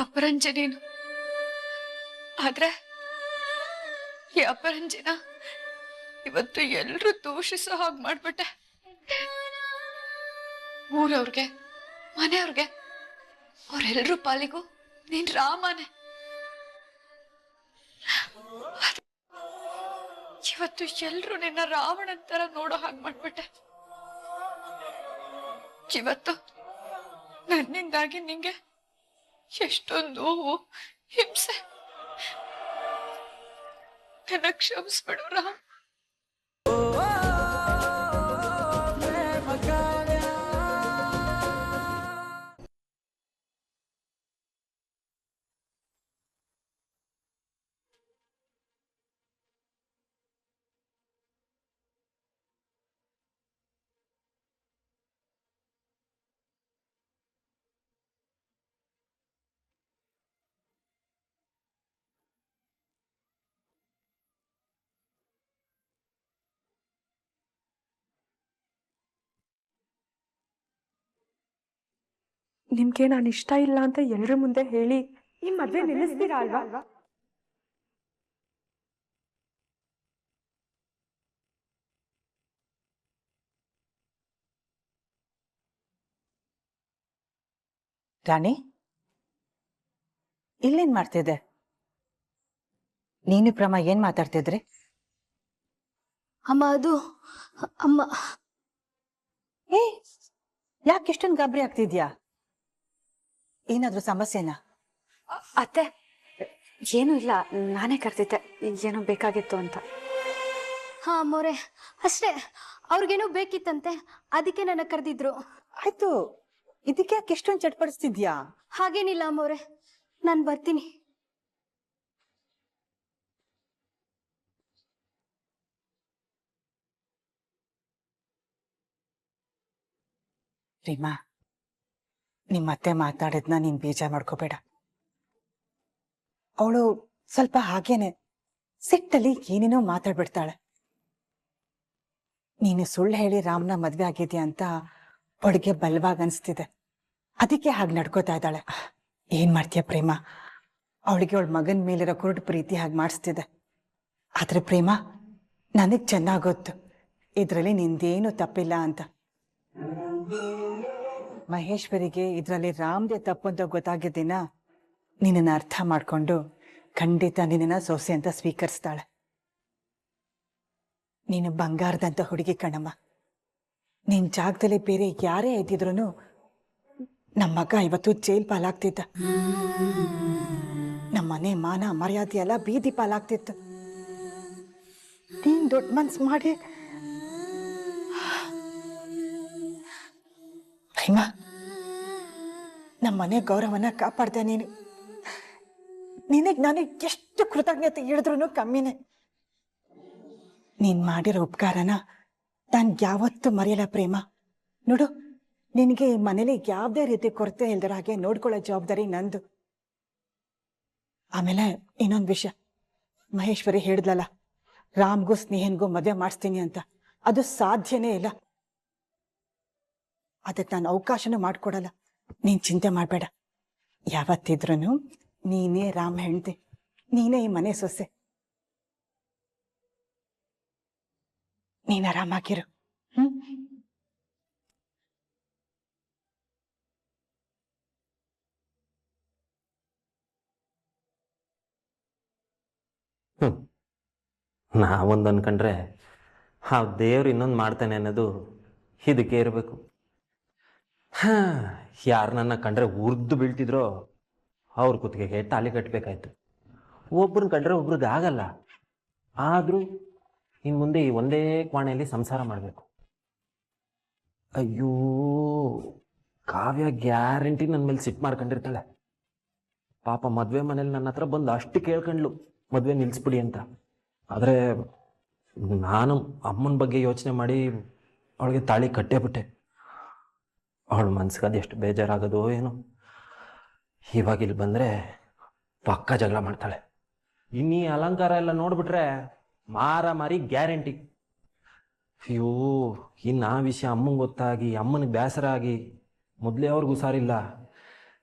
ಅಪರಂಜನೇನು ಆದ್ರೆ ಈ ಅಪರಂಜಿನ ಇವತ್ತು ಎಲ್ರು ದೂಷಿಸೋ ಹಾಗೆ ಮಾಡ್ಬಿಟ್ಟೆ. ಊರವ್ರಿಗೆ ಮನೆಯವ್ರಿಗೆ ಅವ್ರೆಲ್ರೂ ಪಾಲಿಗೂ ನೀನ್ ರಾಮನೇ. ಇವತ್ತು ಎಲ್ರು ನಿನ್ನ ರಾವಣನ್ ತರ ನೋಡೋ ಹಾಗೆ ಮಾಡ್ಬಿಟ್ಟೆ. ಇವತ್ತು ನನ್ನಿಂದಾಗಿ ನಿಂಗೆ ಎಷ್ಟೊಂದು ನೋವು ಹಿಂಸೆ. ನನ್ನ ಕ್ಷಮಿಸ್ಬಿಡು ರಾಮ್. ನಿಮ್ಗೆ ನಾನು ಇಷ್ಟ ಇಲ್ಲ ಅಂತ ಎಲ್ಲರ ಮುಂದೆ ಹೇಳಿ ಈ ಮದ್ವೆ ನಿಲ್ಲಿಸ್ತೀರಾ ಅಲ್ವಾ? ರಾಣಿ, ಇಲ್ಲೇನ್ ಮಾಡ್ತಿದ್ದೆ? ನೀನು ಪ್ರಮ ಏನ್ ಮಾತಾಡ್ತಿದ್ರಿ? ಅಮ್ಮ ಅದು ಅಮ್ಮ. ಏ, ಯಾಕೆ ಇಷ್ಟೊಂದು ಗಾಬರಿ ಆಗ್ತಿದ್ಯಾ? ಏನಾದ್ರೂ ಸಮಸ್ಯೆನಾ? ಅತ್ತೆ, ಏನೂ ಇಲ್ಲ, ನಾನೇ ಕರ್ತಿದ್ದೆ, ಏನೋ ಬೇಕಾಗಿತ್ತು ಅಂತ. ಹಾ ಅಮ್ಮೋರೆ, ಅಷ್ಟೇ. ಅವ್ರಿಗೇನೋ ಬೇಕಿತ್ತಂತೆ, ಅದಕ್ಕೆ ನನ್ನ ಕರೆದಿದ್ರು. ಆಯ್ತು, ಇದಕ್ಕೆ ಯಾಕೆ ಇಷ್ಟೊಂದು ಚಟ್ಪಡಿಸ್ತಿದ್ಯಾ? ಹಾಗೇನಿಲ್ಲ ಅಮ್ಮೋರೆ, ನಾನು ಬರ್ತೀನಿ. ರೀಮಾ, ನಿಮ್ಮತ್ತೆ ಮಾತಾಡಿದ್ನ ನೀನ್ ಬೇಜಾರ್ ಮಾಡ್ಕೋಬೇಡ. ಅವಳು ಸ್ವಲ್ಪ ಹಾಗೇನೆ ಸಿಟ್ಟಲ್ಲಿ ಏನೇನೋ ಮಾತಾಡ್ಬಿಡ್ತಾಳೆ. ನೀನು ಸುಳ್ಳು ಹೇಳಿ ರಾಮ್ನ ಮದ್ವೆ ಆಗಿದ್ಯಾ ಅಂತ ಅವಳಿಗೆ ಬಲವಾಗಿ ಅನ್ಸ್ತಿದೆ, ಅದಕ್ಕೆ ಹಾಗೆ ನಡ್ಕೋತಾ ಇದ್ದಾಳೆ. ಏನ್ ಮಾಡ್ತೀಯ ಪ್ರೇಮ, ಅವಳಿಗೆ ಅವಳ ಮಗನ ಮೇಲಿರೋ ಕುರುಡು ಪ್ರೀತಿ ಹಾಗೆ ಮಾಡಿಸ್ತಿದೆ. ಆದ್ರೆ ಪ್ರೇಮ, ನನಗ್ ಚೆನ್ನಾಗ್ ಗೊತ್ತು ಇದ್ರಲ್ಲಿ ನಿಂದೇನು ತಪ್ಪಿಲ್ಲ ಅಂತ. ಮಹೇಶ್ವರಿಗೆ ಇದ್ರಲ್ಲಿ ರಾಮ್ದೇ ತಪ್ಪು ಅಂತ ಗೊತ್ತಾಗಿದ್ದೀನ ನಿನ್ನನ್ನು ಅರ್ಥ ಮಾಡ್ಕೊಂಡು ಖಂಡಿತ ನಿನ್ನ ಸೊಸೆ ಅಂತ ಸ್ವೀಕರಿಸ್ತಾಳೆ. ನೀನು ಬಂಗಾರದಂತ ಹುಡುಗಿ ಕಣಮ್ಮ. ನಿನ್ ಜಾಗದಲ್ಲಿ ಬೇರೆ ಯಾರೇ ಇದ್ದಿದ್ರು ನಮ್ಮ ಮಗ ಇವತ್ತು ಜೈಲ್ ಪಾಲಾಗ್ತಿದ್ದ. ನಮ್ಮನೆ ಮಾನ ಮರ್ಯಾದೆ ಎಲ್ಲ ಬೀದಿ ಪಾಲಾಗ್ತಿತ್ತು. ನೀನ್ ದೊಡ್ಡ ಮನ್ಸು ಮಾಡಿ ಪ್ರೇಮ, ನಮ್ಮನೆ ಗೌರವನ ಕಾಪಾಡ್ದೆ ನೀನು. ನಿನಗ್ ನನಗೆ ಎಷ್ಟು ಕೃತಜ್ಞತೆ ಹೇಳಿದ್ರು ಕಮ್ಮಿನೇ. ನೀನ್ ಮಾಡಿರೋ ಉಪಕಾರನ ನಾನು ಯಾವತ್ತೂ ಮರೆಯಲ್ಲ ಪ್ರೇಮ. ನೋಡು, ನಿನಗೆ ಈ ಮನೇಲಿ ಯಾವುದೇ ರೀತಿ ಕೊರತೆ ಇಲ್ದರ ಹಾಗೆ ನೋಡ್ಕೊಳ್ಳೋ ಜವಾಬ್ದಾರಿ ನಂದು. ಆಮೇಲೆ ಇನ್ನೊಂದು ವಿಷಯ, ಮಹೇಶ್ವರಿ ಹೇಳಿದ್ಲಲ್ಲ ರಾಮ್ಗೂ ಸ್ನೇಹನ್ಗೂ ಮದುವೆ ಮಾಡಿಸ್ತೀನಿ ಅಂತ, ಅದು ಸಾಧ್ಯನೇ ಇಲ್ಲ. ಅದಕ್ಕೆ ನಾನು ಅವಕಾಶನೂ ಮಾಡ್ಕೊಡಲ್ಲ. ನೀನ್ ಚಿಂತೆ ಮಾಡಬೇಡ. ಯಾವತ್ತಿದ್ರೂ ನೀನೇ ರಾಮ್ ಹೆಂಡ್ತಿ, ನೀನೇ ಈ ಮನೆ ಸೊಸೆ. ನೀನ್ ಆರಾಮಾಗಿರು. ನಾವೊಂದು ಅನ್ಕೊಂಡ್ರೆ ಆ ದೇವ್ರು ಇನ್ನೊಂದು ಮಾಡ್ತಾನೆ ಅನ್ನೋದು ಇದಕ್ಕೆ ಇರಬೇಕು. ಯಾರು ನನ್ನ ಕಂಡ್ರೆ ಉರ್ದು ಬೀಳ್ತಿದ್ರೋ ಅವ್ರ ಕುತ್ತಿಗೆಗೆ ತಾಲಿ ಕಟ್ಟಬೇಕಾಯ್ತು. ಒಬ್ರನ್ನ ಕಂಡ್ರೆ ಒಬ್ರಿಗೆ ಆಗಲ್ಲ. ಆದರೂ ಇನ್ನು ಮುಂದೆ ಈ ಒಂದೇ ಕೋಣೆಯಲ್ಲಿ ಸಂಸಾರ ಮಾಡಬೇಕು. ಅಯ್ಯೋ, ಕಾವ್ಯ ಗ್ಯಾರಂಟಿ ನನ್ನ ಮೇಲೆ ಸಿಟ್ಟು ಮಾಡ್ಕೊಂಡಿರ್ತಾಳೆ. ಪಾಪ ಮದುವೆ ಮನೇಲಿ ನನ್ನ ಹತ್ರ ಬಂದು ಅಷ್ಟು ಕೇಳ್ಕೊಂಡ್ಲು ಮದುವೆ ನಿಲ್ಲಿಸ್ಬಿಡಿ ಅಂತ. ಆದರೆ ನಾನು ಅಮ್ಮನ ಬಗ್ಗೆ ಯೋಚನೆ ಮಾಡಿ ಅವಳಿಗೆ ತಾಳಿ ಕಟ್ಟೇಬಿಟ್ಟೆ. ಅವಳ ಮನ್ಸಿಗೆ ಅದೆಷ್ಟು ಬೇಜಾರಾಗೋದು ಏನೋ. ಇವಾಗ ಇಲ್ಲಿ ಬಂದರೆ ಪಕ್ಕ ಜಗಳ ಮಾಡ್ತಾಳೆ. ಇನ್ನೀ ಅಲಂಕಾರ ಎಲ್ಲ ನೋಡ್ಬಿಟ್ರೆ ಮಾರಿ ಗ್ಯಾರಂಟಿ. ಅಯ್ಯೋ, ಇನ್ನು ಆ ವಿಷಯ ಅಮ್ಮಂಗೆ ಗೊತ್ತಾಗಿ ಅಮ್ಮನಿಗೆ ಬೇಸರ ಆಗಿ ಮೊದಲೇ ಅವ್ರಿಗೆ ಹುಷಾರಿಲ್ಲ.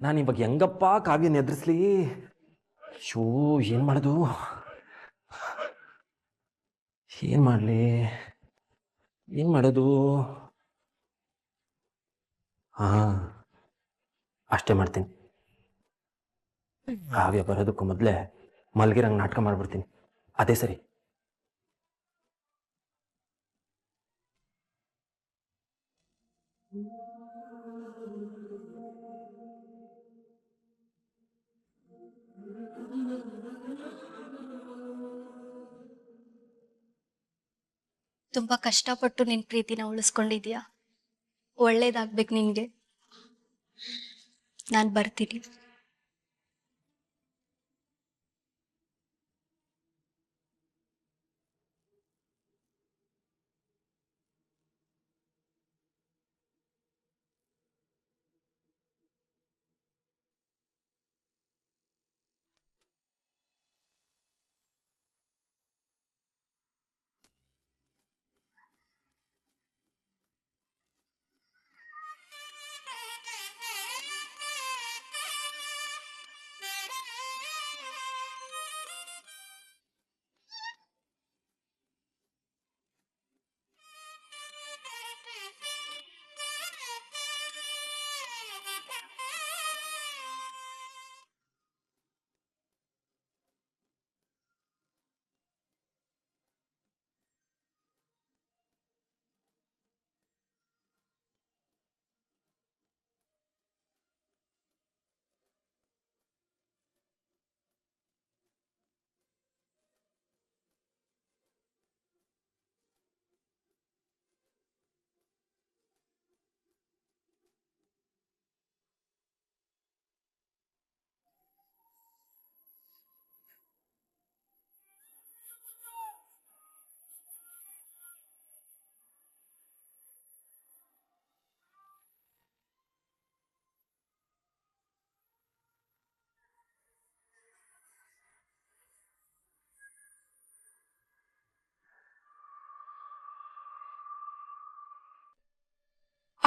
ನಾನು ಇವಾಗ ಹೆಂಗಪ್ಪ ಕಾವ್ಯನ ಎದುರಿಸ್ಲಿ? ಶೋ, ಏನು ಮಾಡೋದು? ಏನು ಮಾಡಲಿ? ಏನು ಮಾಡೋದು? ಹಾಂ, ಅಷ್ಟೇ ಮಾಡ್ತೀನಿ. ಕಾವ್ಯ ಬರೋದಕ್ಕೂ ಮೊದಲೇ ಮಲ್ಗಿರಂಗೆ ನಾಟಕ ಮಾಡ್ಬಿಡ್ತೀನಿ. ಅದೇ ಸರಿ. ತುಂಬಾ ಕಷ್ಟಪಟ್ಟು ನಿನ್ ಪ್ರೀತಿನ ಉಳಿಸ್ಕೊಂಡಿದ್ಯಾ. ಒಳ್ಳೇದಾಗ್ಬೇಕು ನಿನ್ಗೆ. ನಾನ್ ಬರ್ತೀನಿ.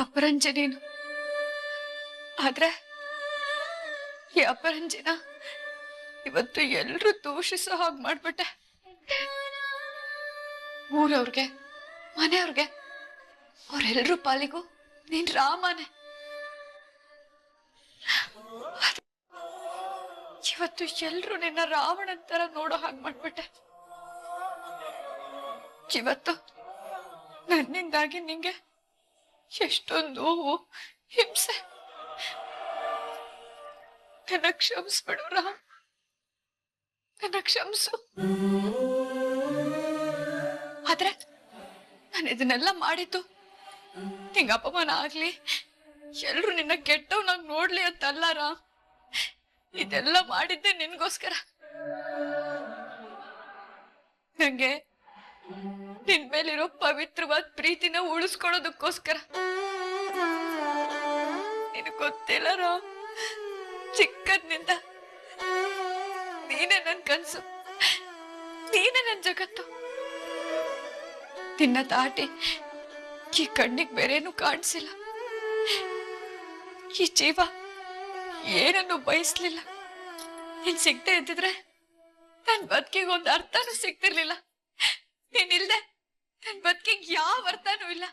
ಅಪರಂಜಿ ನೀನು. ಆದ್ರೆ ಈ ಅಪರಂಜಿನ ಇವತ್ತು ಎಲ್ರು ದೂಷಿಸೋ ಹಾಗೆ ಮಾಡ್ಬಿಟ್ಟೆ. ಊರವ್ರಿಗೆ, ಮನೆಯವ್ರಿಗೆ, ಅವ್ರೆಲ್ರೂ ಪಾಲಿಗೂ ನೀನ್ ರಾಮನೇ. ಇವತ್ತು ಎಲ್ರು ನಿನ್ನ ರಾವಣನ್ ತರ ನೋಡೋ ಹಾಗೆ ಮಾಡ್ಬಿಟ್ಟೆ. ಇವತ್ತು ನನ್ನಿಂದಾಗಿ ನಿಂಗೆ ಎಷ್ಟೊಂದು ನೋವು, ಹಿಂಸೆ. ನನ್ನ ಕ್ಷಮಿಸ್ಬಿಡು ರಾಮ್, ನನ್ನ ಕ್ಷಮಿಸು. ಆದ್ರೆ ನಾನು ಇದನ್ನೆಲ್ಲ ಮಾಡಿದ್ದು ನಿಂಗ ಅಪಮಾನ ಆಗ್ಲಿ, ಎಲ್ರು ನಿನ್ನ ಕೆಟ್ಟವನಾಗ್ ನೋಡ್ಲಿ ಅಂತಲ್ಲ ರಾಮ್. ಇದೆಲ್ಲ ಮಾಡಿದ್ದೆ ನಿನ್ಗೋಸ್ಕರ. ನಂಗೆ ನಿನ್ ಮೇಲಿರೋ ಪವಿತ್ರವಾದ ಪ್ರೀತಿನ ಉಳಿಸ್ಕೊಳ್ಳೋದಕ್ಕೋಸ್ಕರ. ನಿನಗ್ ಗೊತ್ತಿಲ್ಲ ರಾಮ್, ಚಿಕ್ಕದ್ನಿಂದ ನೀನೇ ನನ್ ಕನ್ಸು, ನೀನೇ ನನ್ ಜಗತ್ತು. ನಿನ್ನ ದಾಟಿ ಈ ಕಣ್ಣಿಗೆ ಬೇರೇನು ಕಾಣಿಸಿಲ್ಲ. ಈ ಜೀವ ಏನನ್ನು ಬಯಸ್ಲಿಲ್ಲ. ನೀನ್ ಸಿಗ್ತಾ ಇದ್ದಿದ್ರೆ ನನ್ ಬದುಕಿಗೆ ಒಂದು ಅರ್ಥನೂ ಸಿಗ್ತಿರ್ಲಿಲ್ಲ. ನೀನಿಲ್ದೆ ನನ್ ಬದುಕಿಗೆ ಯಾವ ಅರ್ಥನೂ ಇಲ್ಲ.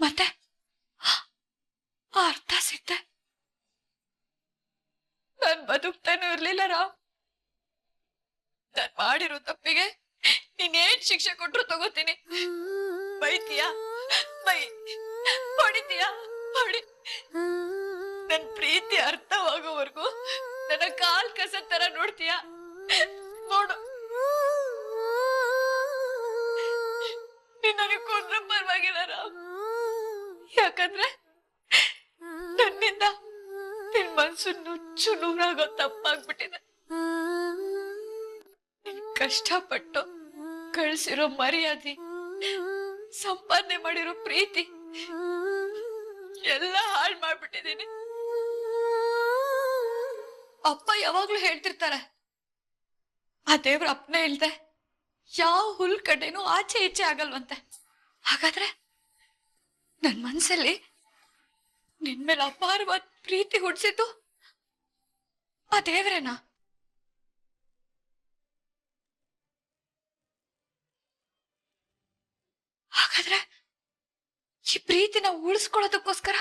ಮತ್ತೆ ಆ ಅರ್ಥ ಸಿಗ್ತೆ ನಾನ್ ಬದುಕ್ತಾನೂ ಇರ್ಲಿಲ್ಲ ರಾಮ್. ನಾನ್ ಮಾಡಿರೋ ತಪ್ಪಿಗೆ ನೀನೇನ್ ಶಿಕ್ಷೆ ಕೊಟ್ರು ತಗೋತೀನಿ. ಬೈತೀಯಾ ಬೈ, ಹೊಡಿತೀಯಾ ಹೊಡಿ. ನನ್ ಪ್ರೀತಿ ಅರ್ಥವಾಗೋವರೆಗೂ ನನ್ನ ಕಾಲ್ ಕಸ ತರ ನೋಡ್ತೀಯಾ ನೋಡು. ನೀನ್ ನನಗೆ ಕೊಂಡ್ರೂ ಪರವಾಗಿಲ್ಲ ರಾಮ್. ಯಾಕಂದ್ರೆ ನನ್ನಿಂದ ನಿನ್ ಮನ್ಸು ನುಚ್ಚು ನೂರಾಗೋ ತಪ್ಪಾಗ್ಬಿಟ್ಟಿದೆ. ನಿನ್ ಕಷ್ಟಪಟ್ಟು ಕಳ್ಸಿರೋ ಮರ್ಯಾದೆ, ಸಂಪಾದನೆ ಮಾಡಿರೋ ಪ್ರೀತಿ ಎಲ್ಲ ಹಾಳು ಮಾಡ್ಬಿಟ್ಟಿದ್ದೀನಿ. ಅಪ್ಪ ಯಾವಾಗ್ಲೂ ಹೇಳ್ತಿರ್ತಾರೆ, ಆ ದೇವ್ರ ಅಪ್ಪನೇ ಇಲ್ದೆ ಯಾವ ಹುಲ್ ಕಡೆನೂ ಆಚೆ ಈಚೆ ಆಗಲ್ವಂತೆ. ಹಾಗಾದ್ರೆ ನನ್ ಮನ್ಸಲ್ಲಿ ನಿನ್ಮೇಲೆ ಅಪಾರವಾದ ಪ್ರೀತಿ ಹುಡ್ಸಿದ್ದು ಆ ದೇವ್ರೇನಾ? ಹಾಗಾದ್ರೆ ಈ ಪ್ರೀತಿನ ಉಳಿಸ್ಕೊಳ್ಳೋದಕ್ಕೋಸ್ಕರ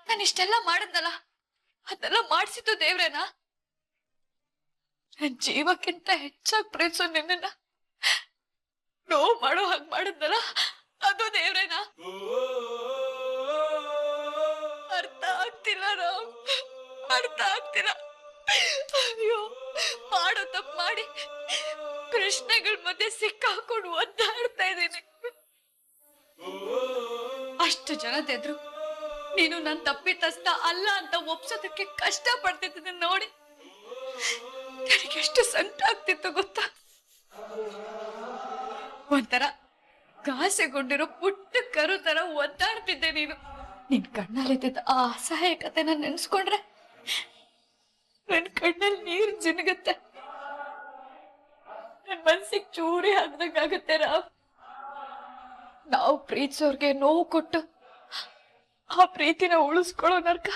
ನಾನು ಇಷ್ಟೆಲ್ಲ ಮಾಡಿದ್ನಲ್ಲ, ಅದೆಲ್ಲ ಮಾಡಿಸಿದ್ದು ದೇವ್ರೇನಾ? ನನ್ ಜೀವಕ್ಕಿಂತ ಹೆಚ್ಚಾಗಿ ಪ್ರೀತಿಸೋ ನಿನ್ನ ನೋವು ಮಾಡೋ ಹಾಗೆ ಮಾಡಿದ್ನಲ್ಲ, ಅದು ದೇವ್ರೇನಾ? ಅರ್ಥ ಆಗ್ತಿಲ್ಲ ರಾಮ್, ಅರ್ಥ ಆಗ್ತಿಲ್ಲ. ಅಯ್ಯೋ, ಮಾಡೋ ತಪ್ಪು ಮಾಡಿ ಪ್ರಶ್ನೆಗಳ ಮಧ್ಯೆ ಸಿಕ್ಕಾಕೊಂಡು ಒದ್ದಾಡ್ತಾ ಇದ್ದೀನಿ. ಅಷ್ಟು ಜನತೆದ್ರು ನೀನು ನನ್ ತಪ್ಪಿತಸ್ಥ ಅಲ್ಲ ಅಂತ ಒಪ್ಸೋದಕ್ಕೆ ಕಷ್ಟ ಪಡ್ತಿದ್ದ ನೋಡಿ ನನಗೆ ಎಷ್ಟು ಸಂಕಟ ಆಗ್ತಿತ್ತು ಗೊತ್ತಾ? ಒಂಥರ ಗಾಸೆಗೊಂಡಿರೋ ಪುಟ್ಟ ಕರು ತರ ಒದ್ದಾಡ್ತಿದ್ದೆ ನೀನು. ನಿನ್ ಕಣ್ಣಲ್ಲಿದ್ದ ಆ ಅಸಹಾಯಕತೆನ ನೆನ್ಸ್ಕೊಂಡ್ರೆ ನನ್ ಕಣ್ಣಲ್ಲಿ ನೀರು ಜಿನುಗುತ್ತೆ, ನನ್ ಮನ್ಸಿಗೆ ಚೂರಿ ಹಾಕ್ದಂಗಾಗತ್ತೆ ರಾಮ್. ನಾವು ಪ್ರೀತಿಸೋರ್ಗೆ ನೋವು ಕೊಟ್ಟು ಆ ಪ್ರೀತಿನ ಉಳಿಸ್ಕೊಳ್ಳೋ ನರ್ಕ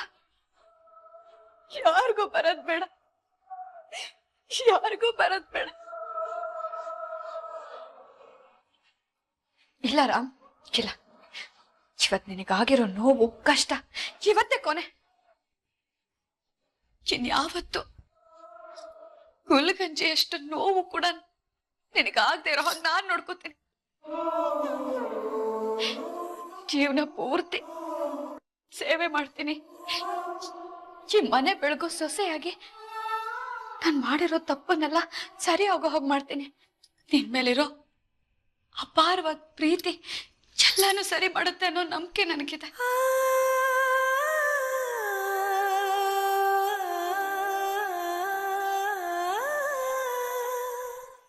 ಯಾರಿಗೂ ಬರೋದ್ ಬೇಡ, ಯಾರಿಗೂ ಬರೋದ್ ಬೇಡ. ಇಲ್ಲ ರಾಮ್, ಇಲ್ಲ. ಇವತ್ ನಿನಗಾಗಿರೋ ನೋವು ಕಷ್ಟ ಇವತ್ತೇ ಕೊನೆ. ಇನ್ಯಾವತ್ತು ಗುಲ್ಗಂಜಿ ಅಷ್ಟು ನೋವು ಕೂಡ ನಿನಗಾಗದೆ ಇರೋ ಹಾಗೆ ನಾನ್ ನೋಡ್ಕೋತೀನಿ. ಜೀವನ ಪೂರ್ತಿ ಸೇವೆ ಮಾಡ್ತೀನಿ. ಈ ಮನೆ ಬೆಳಗೋ ಸೊಸೆಯಾಗಿ ನಾನ್ ಮಾಡಿರೋ ತಪ್ಪನ್ನೆಲ್ಲ ಸರಿ ಹೋಗೋ ಹೋಗಿ ಮಾಡ್ತೀನಿ. ನಿನ್ ಮೇಲಿರೋ ಅಪಾರವಾದ ಪ್ರೀತಿ ಎಲ್ಲಾನು ಸರಿ ಮಾಡುತ್ತೆ ಅನ್ನೋ ನಂಬಿಕೆ ನನಗಿದೆ.